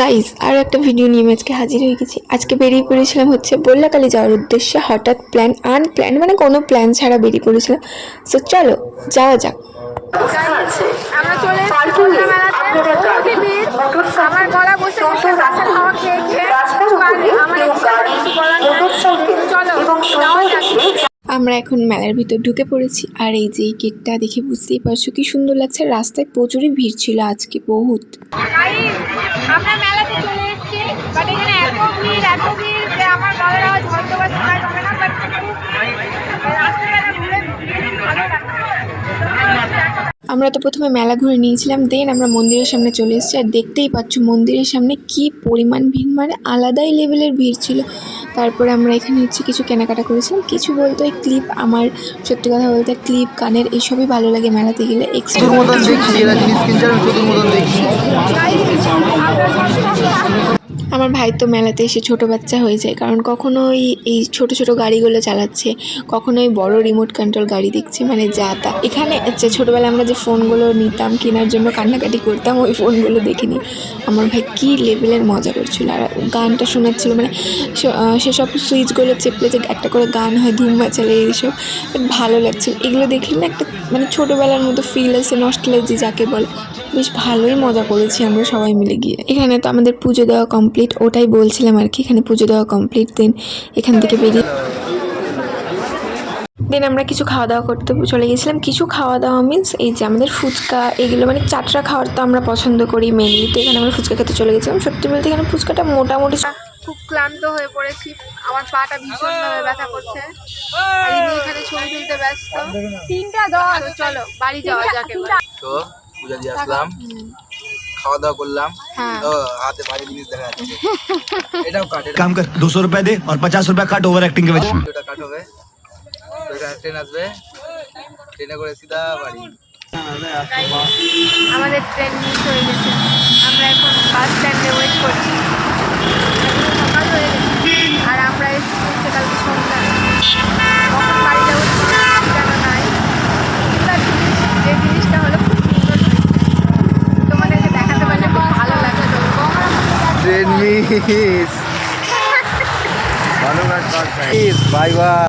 Guys আর একটা video নিয়ে আজকে হাজির হয়ে গেছি। আজকে বেরিয়ে পড়েছিলাম হচ্ছে বল্লাকালী যাওয়ার উদ্দেশ্যে। হঠাৎ প্ল্যান আনপ্ল্যান, মানে কোনো প্ল্যান ছাড়া বেরিয়ে পড়েছিলাম। সো চলো যাওয়া যাক। আমরা চলে এসেছি বল্লা মেলাতে। আমার গলা বসে গেছে কাঁচা খাওয়া খেয়ে খেয়ে। আমার চলো যাওয়া যাক। আমরা এখন মেলার ভিতর ঢুকে পড়েছি। আর এই যে এই গেটটা দেখে বুঝতেই পারছো কি সুন্দর লাগছে। রাস্তায় প্রচুরই ভিড় ছিল আজকে, বহুত। আমরা মেলাতে চলে এসেছি, বাট এখানে এত ভিড় যে আমার গলার আওয়াজ হয়তো বা শোনা যাবে না, বাট রাস্তাটা ঘুরে ভালো লাগছে। আমরা তো প্রথমে মেলা ঘুরে নিয়েছিলাম, দেন আমরা মন্দিরের সামনে চলে এসেছি। আর দেখতেই পাচ্ছ মন্দিরের সামনে কি পরিমাণ ভিড়, মানে আলাদাই লেভেলের ভিড় ছিল। তারপরে আমরা এখানে হচ্ছে কিছু কেনাকাটা করেছিলাম। কিছু বলতে ওই ক্লিপ, আমার সত্যি কথা বলতে ক্লিপ, কানের এইসবই ভালো লাগে মেলাতে গেলে। আমার ভাই তো মেলাতে এসে ছোট বাচ্চা হয়ে যায়, কারণ কখনোই এই ছোট ছোট গাড়িগুলো চালাচ্ছে, কখনোই বড় রিমোট কন্ট্রোল গাড়ি দেখছি, মানে যা তা। এখানে ছোটোবেলায় আমরা যে ফোনগুলো নিতাম কেনার জন্য কান্নাকাটি করতাম, ওই ফোনগুলো দেখিনি। আমার ভাই কী লেভেলের মজা করছিল, আর গানটা শোনাচ্ছিল, মানে সেসব সুইচগুলো চেপলে যে একটা করে গান হয়, ধুম মাচালে, এইসব ভালো লাগছিল। এগুলো দেখলে না একটা মানে ছোটোবেলার মতো ফিল আছে, নস্টালজি যাকে বলে। বেশ ভালোই মজা করেছি আমরা সবাই মিলে গিয়ে। এখানে তো আমাদের পুজো দেওয়া কমপ্লিট, ওটাই বলছিলাম আর কি। এখানে পুজো দেওয়া কমপ্লিট, দেন এখান থেকে বেরিয়ে দেন আমরা কিছু খাওয়া দাওয়া করতে চলে গেছিলাম। কিছু খাওয়া দাওয়া মিন্স এই যে আমাদের ফুচকা, এগুলো মানে চাটরা খাওয়ার তো আমরা পছন্দ করি মেনলি। তো এখানে আমরা ফুচকা খেতে চলে গেছিলাম। সত্যি বলতে এখানে ফুচকাটা মোটামুটি। খুব ক্লান্ত হয়ে পড়েছি, আমার পাটা ভীষণভাবে ব্যথা করছে। এখানে ছবি তুলতে ব্যস্ত। 3:10, চলো বাড়ি যাওয়া যাক। তো পূজা দিয়ে আসলাম, খাওয়া দাওয়া করলাম। হাতে ভারী জিনিস দেখা যাচ্ছে। এটাও কাট, काम कर 200 रुपए दे और 50 रुपए काट ओवर एक्टिंग के वजह। এটা কাট হবে। তো এখানে ট্রেন আসবে, ট্রেনে করে সিধা বাড়ি। আমাদের ট্রেন মিস হয়ে গেছে, আমরা এখন বাস স্ট্যান্ডে ওয়েট করছি। সকাল হয়ে গেছে আর আমরা এসেছি হচ্ছে কালকে সন্ধ্যা। কখন বাড়ি যাবো জানা নাই। যে জিনিসটা হলো খুব সুন্দর, তোমাদেরকে দেখাতে পারলে খুব ভালো লাগে। ট্রেন মিস, ভালো কাজ, বাই বাই।